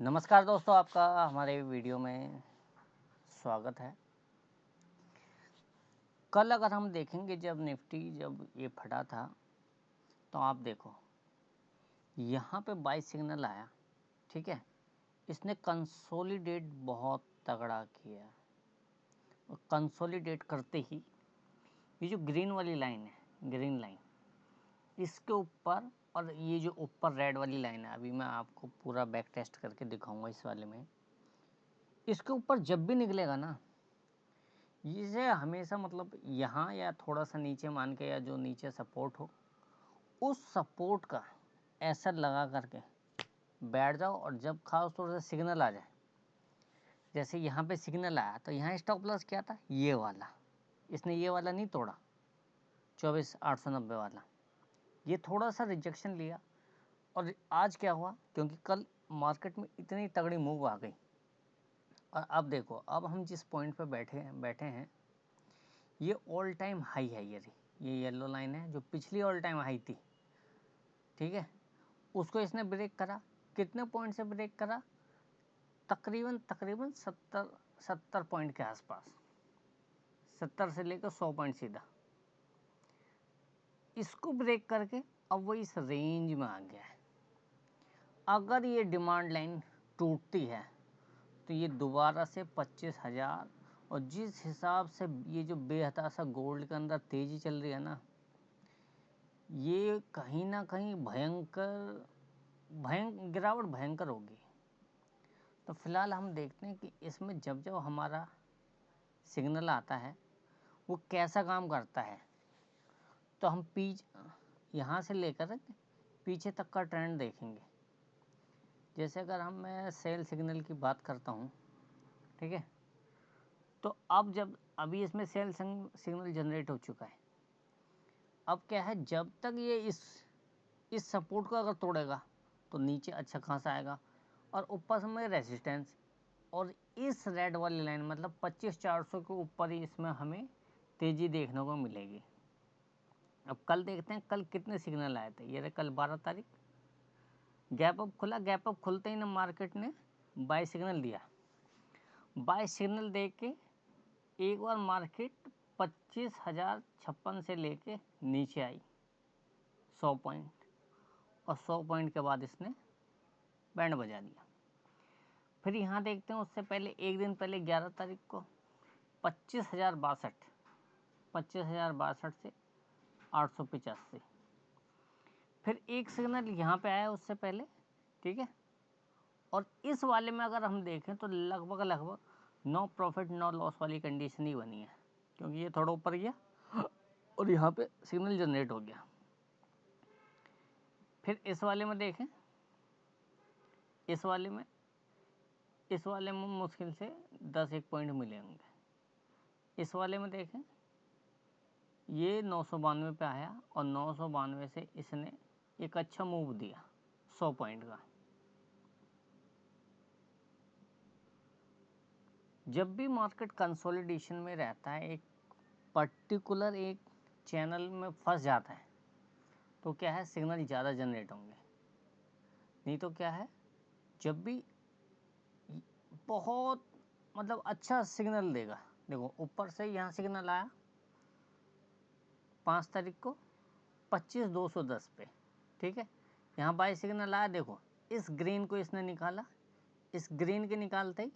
नमस्कार दोस्तों, आपका हमारे वीडियो में स्वागत है। कल अगर हम देखेंगे जब निफ्टी जब ये फटा था, तो आप देखो यहाँ पे बाय सिग्नल आया, ठीक है। इसने कंसोलिडेट बहुत तगड़ा किया और कंसोलिडेट करते ही ये जो ग्रीन वाली लाइन है, ग्रीन लाइन, इसके ऊपर और ये जो ऊपर रेड वाली लाइन है, अभी मैं आपको पूरा बैक टेस्ट करके दिखाऊंगा इस वाले में। इसके ऊपर जब भी निकलेगा ना, इसे हमेशा मतलब यहाँ या थोड़ा सा नीचे मान के, या जो नीचे सपोर्ट हो, उस सपोर्ट का ऐसा लगा करके बैठ जाओ। और जब खास तौर से सिग्नल आ जाए, जैसे यहाँ पे सिग्नल आया, तो यहाँ स्टॉप लॉस क्या था, ये वाला। इसने ये वाला नहीं तोड़ा, 24,890 वाला, ये थोड़ा सा रिजेक्शन लिया। और आज क्या हुआ, क्योंकि कल मार्केट में इतनी तगड़ी मूव आ गई, और अब देखो, अब हम जिस पॉइंट पे बैठे हैं, ये ऑल टाइम हाई है। ये येलो लाइन है जो पिछली ऑल टाइम हाई थी, ठीक है। उसको इसने ब्रेक करा। कितने पॉइंट से ब्रेक करा, तकरीबन 70 पॉइंट के आसपास, 70 से लेकर 100 पॉइंट सीधा। इसको ब्रेक करके अब वो इस रेंज में आ गया है। अगर ये डिमांड लाइन टूटती है तो ये दोबारा से 25,000, और जिस हिसाब से ये जो बेहताशा गोल्ड के अंदर तेजी चल रही है ना, ये कहीं ना कहीं गिरावट भयंकर होगी। तो फिलहाल हम देखते हैं कि इसमें जब जब हमारा सिग्नल आता है वो कैसा काम करता है। तो हम यहाँ से लेकर पीछे तक का ट्रेंड देखेंगे। जैसे अगर मैं सेल सिग्नल की बात करता हूँ, ठीक है, तो अब जब अभी इसमें सेल सिग्नल जनरेट हो चुका है। अब क्या है, जब तक ये इस सपोर्ट को अगर तोड़ेगा तो नीचे अच्छा खासा आएगा, और ऊपर में रेजिस्टेंस, और इस रेड वाली लाइन मतलब 25,400 के ऊपर ही इसमें हमें तेज़ी देखने को मिलेगी। अब कल देखते हैं कल कितने सिग्नल आए थे। ये रहे कल 12 तारीख, गैप अप खुला। गैप अप खुलते ही ना मार्केट ने बाय सिग्नल दिया। बाय सिग्नल दे के एक बार मार्केट 25,056 से लेके नीचे आई 100 पॉइंट, और 100 पॉइंट के बाद इसने बैंड बजा दिया। फिर यहाँ देखते हैं उससे पहले एक दिन पहले 11 तारीख को 25,062 से 885। फिर एक सिग्नल यहाँ पे आया उससे पहले, ठीक है। और इस वाले में अगर हम देखें तो लगभग नो प्रॉफिट नो लॉस वाली कंडीशन ही बनी है, क्योंकि ये थोड़ा ऊपर गया और यहाँ पे सिग्नल जनरेट हो गया। फिर इस वाले में देखें, इस वाले में मुश्किल से 10-1 पॉइंट मिले होंगे। इस वाले में देखें, ये 992 पे आया, और 992 से इसने एक अच्छा मूव दिया 100 पॉइंट का। जब भी मार्केट कंसोलिडेशन में रहता है, एक पर्टिकुलर एक चैनल में फंस जाता है, तो क्या है, सिग्नल ज़्यादा जनरेट होंगे। नहीं तो क्या है, जब भी बहुत मतलब अच्छा सिग्नल देगा, देखो ऊपर से यहाँ सिग्नल आया 5 तारीख को 25,210 पे, ठीक है। यहाँ बाय सिग्नल आया, देखो इस ग्रीन को इसने निकाला, इस ग्रीन के निकालते ही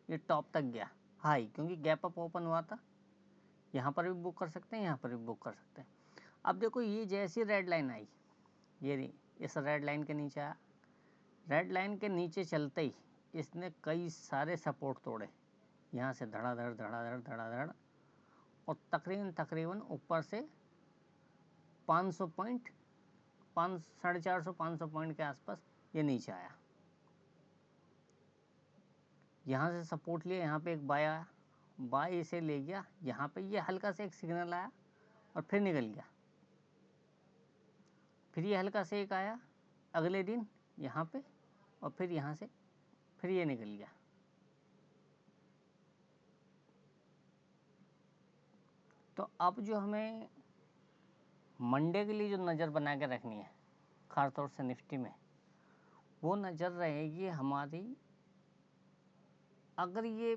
ये टॉप तक गया हाई, क्योंकि गैप अप ओपन हुआ था। यहाँ पर भी बुक कर सकते हैं, यहाँ पर भी बुक कर सकते हैं। अब देखो, ये जैसी रेड लाइन आई, ये इस रेड लाइन के नीचे आया, रेड लाइन के नीचे चलते ही इसने कई सारे सपोर्ट तोड़े, यहाँ से धड़ाधड़, और तकरीबन ऊपर से 500 पॉइंट, 450-500 पॉइंट के आसपास ये नीचे आया। यहाँ से सपोर्ट लिया, यहाँ पे एक बाय आया, बाय इसे ले गया, यहाँ पे ये हल्का से एक सिग्नल आया और फिर निकल गया। फिर ये हल्का से एक आया अगले दिन यहाँ पे, और फिर यहाँ से फिर ये निकल गया। तो अब जो हमें मंडे के लिए जो नज़र बना के रखनी है, खास तौर से निफ्टी में, वो नज़र रहेगी हमारी अगर ये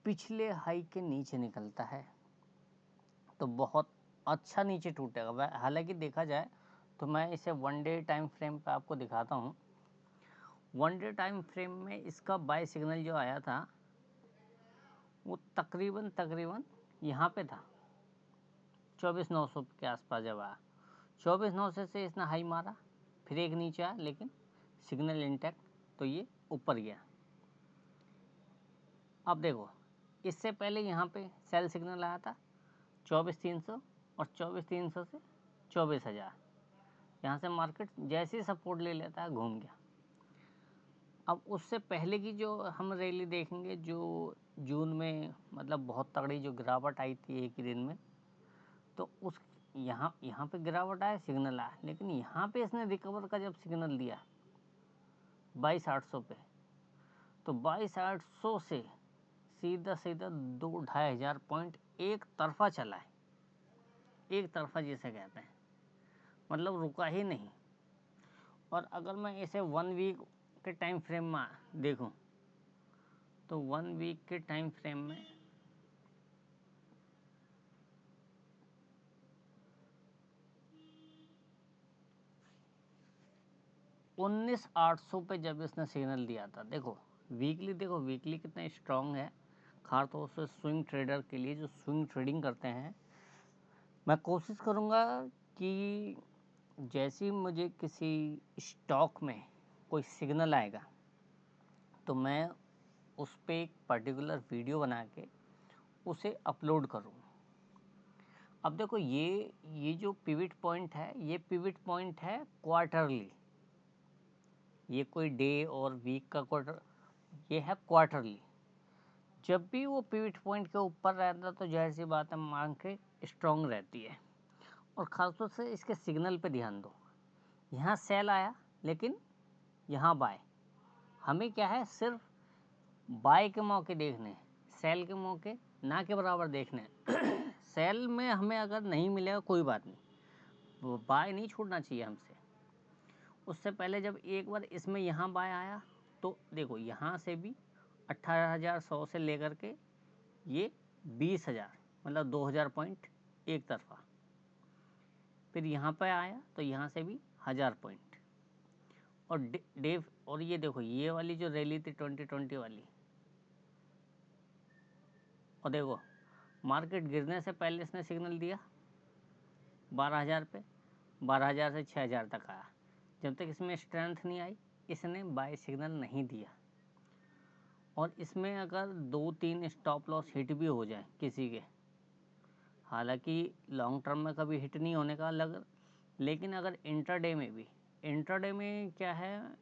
पिछले हाई के नीचे निकलता है तो बहुत अच्छा नीचे टूटेगा। हालांकि देखा जाए तो मैं इसे 1 डे टाइम फ्रेम पे आपको दिखाता हूँ। 1 डे टाइम फ्रेम में इसका बाय सिग्नल जो आया था वो तकरीबन यहाँ पे था, 24,900 के आसपास जब आया। 24,900 से इसने हाई मारा, फिर एक नीचे आया, लेकिन सिग्नल इंटैक्ट, तो ये ऊपर गया। अब देखो, इससे पहले यहाँ पे सेल सिग्नल आया था 24,300, और 24,300 से 24,000। यहाँ से मार्केट जैसे ही सपोर्ट ले लेता है घूम गया। अब उससे पहले की जो हम रैली देखेंगे, जो जून में मतलब बहुत तगड़ी जो गिरावट आई थी एक ही दिन में, तो उस यहाँ पे गिरावट आया, सिग्नल आया, लेकिन यहाँ पे इसने रिकवर का जब सिग्नल दिया 22,800 पे, तो 22,800 से सीधा 2-2,500 पॉइंट एक तरफा चला है। एक तरफा जिसे कहते हैं, मतलब रुका ही नहीं। और अगर मैं इसे 1 वीक के टाइम फ्रेम में देखूं, तो 1 वीक के टाइम फ्रेम में 19,800 पे जब इसने सिग्नल दिया था, देखो वीकली कितना स्ट्रांग है, खासतौर से स्विंग ट्रेडर के लिए जो स्विंग ट्रेडिंग करते हैं। मैं कोशिश करूँगा कि जैसे ही मुझे किसी स्टॉक में कोई सिग्नल आएगा तो मैं उस पर एक पर्टिकुलर वीडियो बना के उसे अपलोड करूँ। अब देखो, ये जो पिवट पॉइंट है, ये पिवट पॉइंट है क्वार्टरली, ये कोई डे और वीक का क्वार्टर, ये है क्वार्टरली। जब भी वो पिवट पॉइंट के ऊपर रहता है तो जाहिर सी बात है मार्केट स्ट्रांग रहती है। और ख़ासतौर से इसके सिग्नल पे ध्यान दो, यहाँ सेल आया लेकिन यहाँ बाय। हमें क्या है, सिर्फ बाय के मौके देखने, सेल के मौके ना के बराबर देखने। सेल में हमें अगर नहीं मिलेगा कोई बात नहीं, वो बाय नहीं छूटना चाहिए हमसे। उससे पहले जब एक बार इसमें यहाँ बाय आया तो देखो यहाँ से भी 18,100 से लेकर के ये 20,000, मतलब 2,000 पॉइंट एक तरफा। फिर यहाँ पे आया तो यहाँ से भी 1,000 पॉइंट। और डे और ये देखो, ये वाली जो रैली थी 2020 वाली, और देखो मार्केट गिरने से पहले इसने सिग्नल दिया 12,000 पे, 12,000 से 6,000 तक आया। जब तक इसमें स्ट्रेंथ नहीं आई इसने बाय सिग्नल नहीं दिया। और इसमें अगर 2-3 स्टॉप लॉस हिट भी हो जाए किसी के, हालांकि लॉन्ग टर्म में कभी हिट नहीं होने का अलग, लेकिन अगर इंट्राडे में भी, इंट्राडे में क्या है,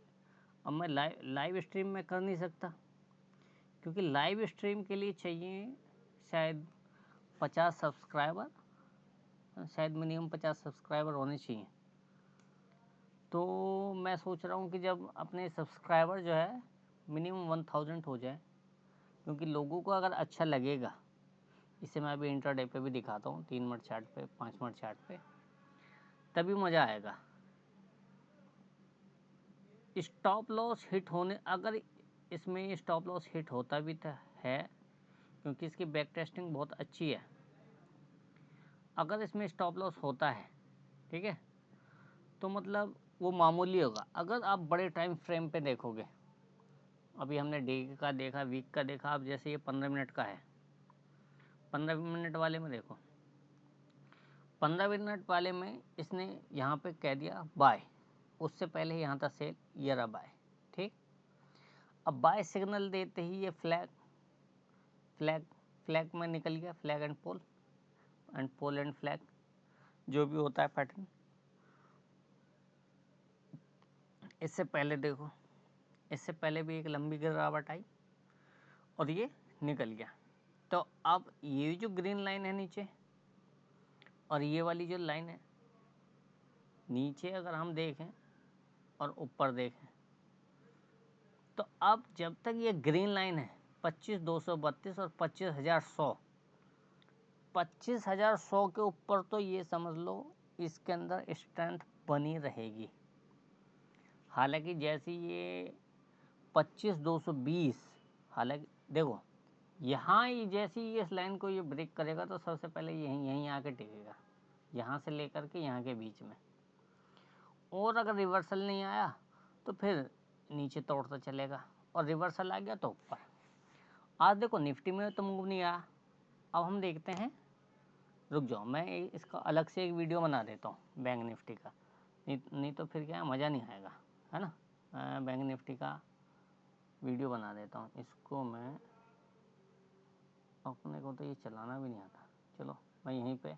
अब मैं लाइव स्ट्रीम में कर नहीं सकता, क्योंकि लाइव स्ट्रीम के लिए चाहिए शायद 50 सब्सक्राइबर, शायद मिनिमम 50 सब्सक्राइबर होने चाहिए। तो मैं सोच रहा हूँ कि जब अपने सब्सक्राइबर जो है मिनिमम 1000 हो जाए, क्योंकि लोगों को अगर अच्छा लगेगा, इसे मैं अभी इंट्राडे पे भी दिखाता हूँ, 3 मिनट चार्ट पे, 5 मिनट चार्ट पे, तभी मज़ा आएगा। स्टॉप लॉस हिट होने, अगर इसमें स्टॉप लॉस हिट होता भी है, क्योंकि इसकी बैक टेस्टिंग बहुत अच्छी है, अगर इसमें स्टॉप लॉस होता है, ठीक है, तो मतलब वो मामूली होगा। अगर आप बड़े टाइम फ्रेम पे देखोगे, अभी हमने डे का देखा, वीक का देखा, अब जैसे ये 15 मिनट का है, 15 मिनट वाले में देखो, 15 मिनट वाले में इसने यहाँ पे कह दिया बाय, उससे पहले यहाँ था सेल, ये रहा बाय, ठीक। अब बाय सिग्नल देते ही ये फ्लैग में निकल गया, flag and pole and flag, जो भी होता है पैटर्न। इससे पहले देखो, इससे पहले भी एक लंबी गिरावट आई और ये निकल गया। तो अब ये जो ग्रीन लाइन है नीचे, और ये वाली जो लाइन है नीचे, अगर हम देखें और ऊपर देखें, तो अब जब तक ये ग्रीन लाइन है 25,232 और 25,100, 25,100 के ऊपर, तो ये समझ लो इसके अंदर स्ट्रेंथ बनी रहेगी। हालांकि जैसे ये 25,220, हालांकि देखो यहाँ ही जैसे ही इस लाइन को ये ब्रेक करेगा तो सबसे पहले यहीं यहीं आके टिकेगा, यहाँ से लेकर के यहाँ के बीच में। और अगर रिवर्सल नहीं आया तो फिर नीचे तोड़ता चलेगा, और रिवर्सल आ गया तो ऊपर। आज देखो निफ्टी में तो मूव नहीं आया। अब हम देखते हैं, रुक जाओ मैं इसका अलग से एक वीडियो बना देता हूँ बैंक निफ्टी का, नहीं तो फिर क्या मज़ा नहीं आएगा, है ना। मैं बैंक निफ्टी का वीडियो बना देता हूँ। इसको मैं, अपने को तो ये चलाना भी नहीं आता, चलो मैं यहीं पे